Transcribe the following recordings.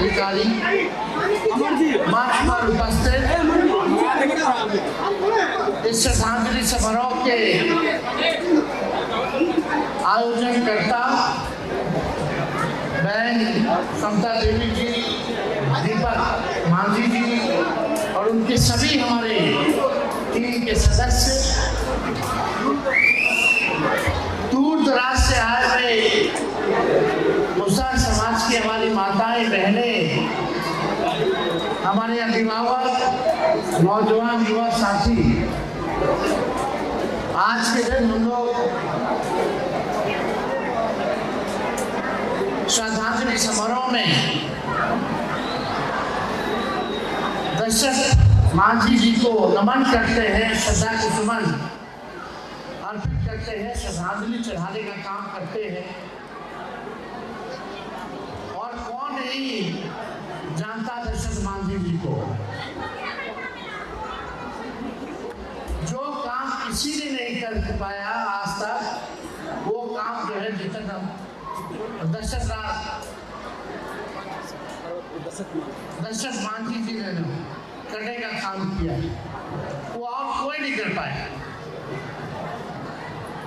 पदाधिकारी मंच पर उपस्थित इस श्रद्धांजलि समारोह के आयोजनकर्ता बहन समता देवी जी, दीपक मांझी जी और उनके सभी हमारे टीम के सदस्य, दूर दराज से आए हुए मुसलमान समाज की हमारी माताएं बहनें, हमारे अभिभावक, नौजवान युवा साथी, आज के दिन हम लोग श्रद्धांजलि समारोह में दशरथ मांझी जी को नमन करते हैं, श्रद्धा के सुमन अर्पित करते हैं, श्रद्धांजलि चढ़ाने का काम करते हैं। और कौन नहीं जानता दशरथ मांझी जी को, जो काम किसी ने नहीं कर पाया आज तक, वो काम जो है जितना दशरथ मांझी जी ने करने का काम किया, वो और कोई नहीं कर पाया।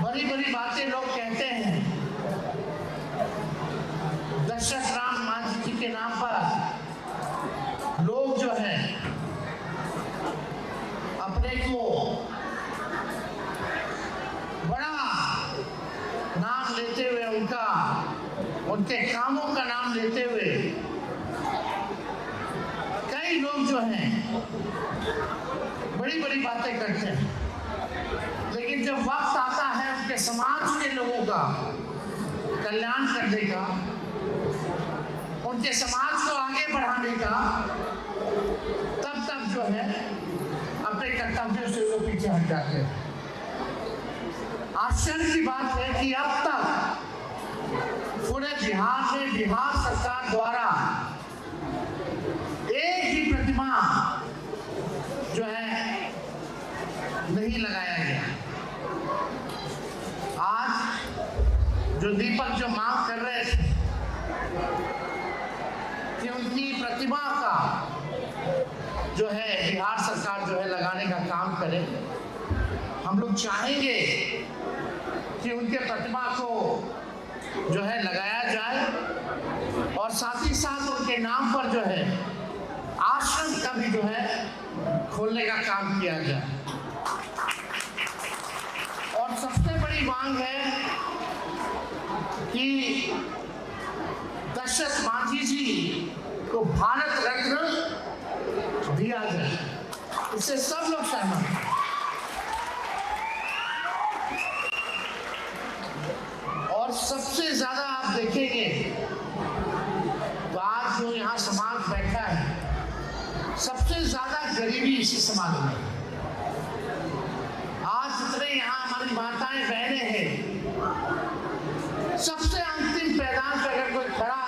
बड़ी बड़ी बातें लोग कहते हैं, दशरथ राम मांझी जी के नाम पर लोग जो है अपने को बड़ा नाम लेते हुए, उनके कामों का नाम लेते हुए कई लोग जो हैं बड़ी बड़ी बातें करते हैं, लेकिन जब वक्त आता है उनके समाज के लोगों का कल्याण करने का, उनके समाज को आगे बढ़ाने का, तब जो है अपने कर्तव्यों से वो पीछे हट जाते हैं। आश्चर्य की बात है कि अब तक पूरे बिहार में बिहार सरकार द्वारा एक ही प्रतिमा जो है नहीं लगाया गया। आज जो दीपक जो मांग कर रहे थे कि उनकी प्रतिमा का जो है बिहार सरकार जो है लगाने का काम करे, हम लोग चाहेंगे कि उनके प्रतिमा को जो है लगाया जाए और साथ ही साथ उनके नाम पर जो है आश्रम का भी जो है खोलने का काम किया जाए। और सबसे बड़ी मांग है कि दशरथ मांझी जी को भारत रत्न दिया जाए, इससे सब लोग सहमत हैं। और सबसे ज्यादा आप देखेंगे तो आज जो यहाँ समाज बैठा है, सबसे ज्यादा गरीबी इसी समाज में। आज जितने यहाँ हमारी माताएं बहनें हैं, सबसे अंतिम पैदान पे अगर कोई खड़ा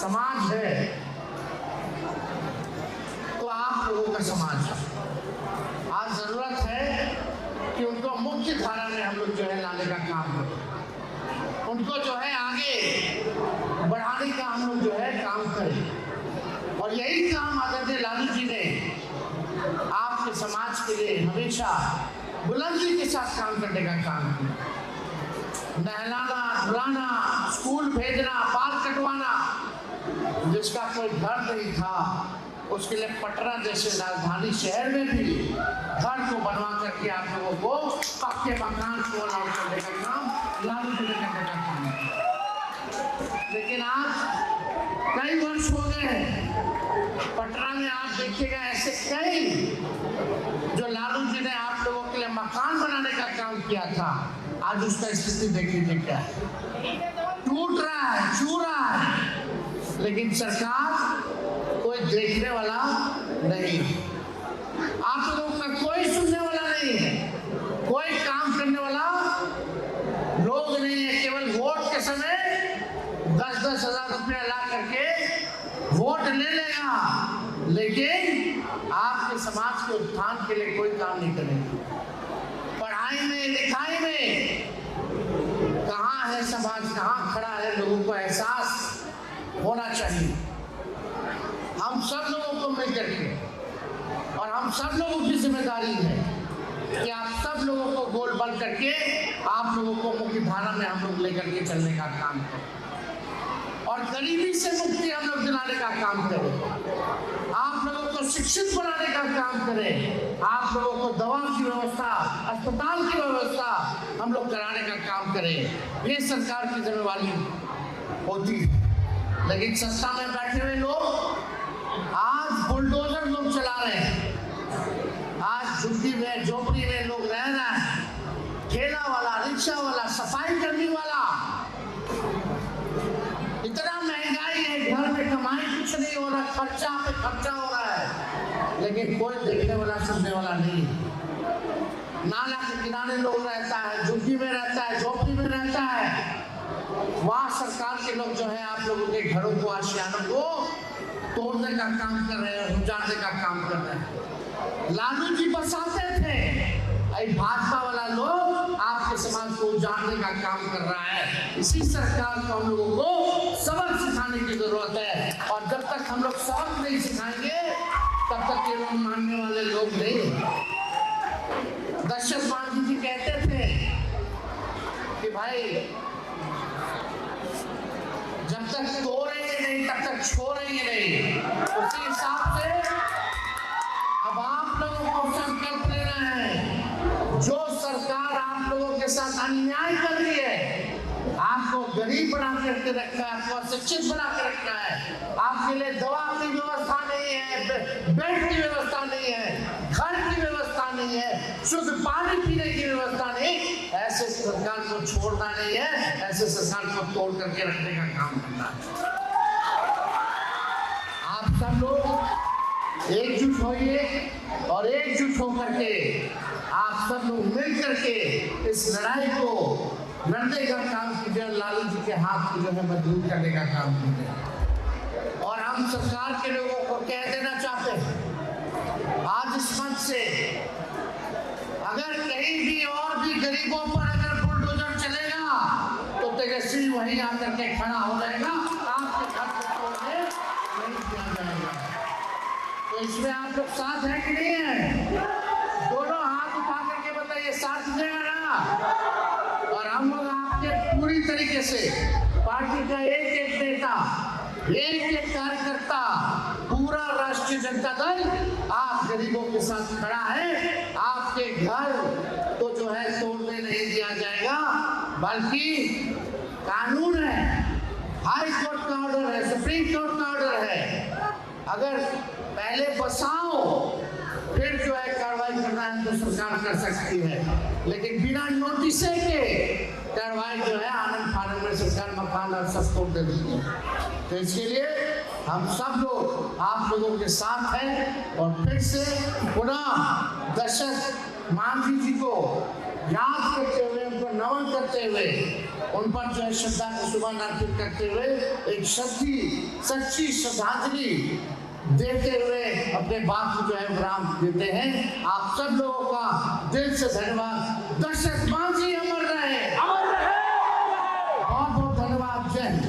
समाज है तो आप लोगों का समाज है। आज जरूरत है कि उनको मुख्य धारा में हम लोग जो है लाने का काम करें, उनको जो है आगे बढ़ाने का हम लोग जो है काम करें। और यही काम आदरणीय लालू जी ने आपके समाज के लिए हमेशा बुलंदी के साथ काम करने का काम किया। नहलाना, धुलाना, स्कूल भेजना, बाल कटवाना, जिसका कोई घर नहीं था उसके लिए पटना जैसे राजधानी शहर में भी घर को बनवा करके आप लोगों को पक्के मकान को अलाउ करने का काम लालू जी ने करने का काम किया। लेकिन आज कई वर्ष हो गए, पटना में आप देखिएगा ऐसे कई जो लालू जी ने आप लोगों के लिए मकान बनाने का काम किया था, आज उसका स्थिति देखिए क्या है, टूट रहा है, छू रहा है, लेकिन सरकार कोई देखने वाला नहीं, आप लोगों का कोई सुनने वाला नहीं है, कोई काम करने वाला लोग नहीं है। केवल वोट के समय 10-10 हजार रुपया ला करके वोट ले लेगा, लेकिन आपके समाज के उत्थान के लिए कोई काम नहीं करेंगे। पढ़ाई में, लिखाई में कहाँ है समाज, कहाँ खड़ा है, लोगों को एहसास होना चाहिए। और हम सब लोगों की जिम्मेदारी है कि आप सब लोगों को गोल बंद करके आप लोगों को मुख्य धारा में हम लोग लेकर के चलने का काम करें और गरीबी से मुक्ति हम लोग दिलाने का काम करें। आप लोगों को शिक्षित बनाने का काम करें। आप लोगों को दवा की व्यवस्था, अस्पताल की व्यवस्था हम लोग कराने का काम करें। ये सरकार की जिम्मेवारी होती है। लेकिन सत्ता में बैठे हुए लोग आज बुलडोजर लोग चला रहे हैं। आज झुग्गी में झोपड़ी में लोग रह रहे हैं। ठेला वाला, रिक्शा वाला, सफाई करने वाला, इतना महंगाई है, घर में कमाई कुछ नहीं हो रहा, खर्चा पे खर्चा हो रहा है, लेकिन कोई देखने वाला सुनने वाला नहीं। नाला के किनारे लोग रहता है, झुग्गी में रहता है, झोपड़ी में रहता है। वहाँ सरकार के लोग जो है आप लोगों के घरों को, आशियानों को तोड़ने का काम कर रहे हैं, उजाड़ने का काम कर रहे हैं। लालू जी बसाते थे, भाजपा वाला लोग आपके समाज को उजाड़ने का काम कर रहा है। इसी सरकार को हम लोगों को सबक सिखाने की जरूरत है और जब तक हम लोग सबक नहीं सिखाएंगे तब तक ये लोग मानने वाले लोग नहीं। दशरथ मांझी जी कहते थे कि भाई जब तक तोड़ेंगे नहीं तब तक छोड़ेंगे नहीं। उसी हिसाब से अब आप लोगों को संकल्प लेना है। जो सरकार आप लोगों के साथ अन्याय कर रही है, आपको गरीब बना करके रखा है, आपको अशिक्षित बना कर रखा है, आपके लिए दवा की व्यवस्था नहीं है, बेड की व्यवस्था नहीं है, घर की व्यवस्था नहीं है, शुद्ध पानी पीने की व्यवस्था नहीं, ऐसे सरकार को छोड़ना नहीं है, ऐसे सरकार को तोड़ करके रखने का काम करना है। आप सब लोग एकजुट होइए और एकजुट होकर के आप सब लोग मिल करके इस लड़ाई को लड़ने का काम कीजिए। लालू जी के हाथ को जो है मजबूत करने का काम कीजिए। और हम सरकार के लोगों को कह देना चाहते हैं आज इस मंच से, अगर कहीं भी और भी गरीबों पर अगर बुलडोजर चलेगा तो तेजस्वी वहीं आकर के खड़ा हो जाएगा, आपके घर को तोड़ने नहीं दिया जाएगा। तो इसमें आप लोग साथ हैं कि नहीं है? दोनों हाथ उठा करके बताइए, साथ देगा ना? और हम लोग आपके पूरी तरीके से पार्टी का एक एक नेता, एक एक कार्यकर्ता, पूरा राष्ट्रीय जनता दल आप गरीबों के साथ खड़ा है। आपके घर तो जो है तोड़ने नहीं दिया जाएगा, बल्कि कानून है, हाई कोर्ट का ऑर्डर है, सुप्रीम कोर्ट का ऑर्डर है। अगर पहले बसाओ फिर जो है कार्रवाई करना है तो सरकार कर सकती है, लेकिन बिना नोटिस के कार्रवाई जो है आनंद फानंद में सरकार मकान और सब तोड़ दे देती है। तो इसके लिए हम सब लोग आप लोगों के साथ हैं और फिर से पुनः दशरथ मांझी जी को याद करते हुए, उनको नमन करते हुए, उन पर जो है श्रद्धा को सुमन अर्पित करते हुए एक सच्ची श्रद्धांजलि देते हुए अपने बात को जो है विराम देते हैं। आप सब लोगों का दिल से धन्यवाद। दशरथ मांझी अमर रहे, अमर रहे। बहुत बहुत धन्यवाद। जय हिंद।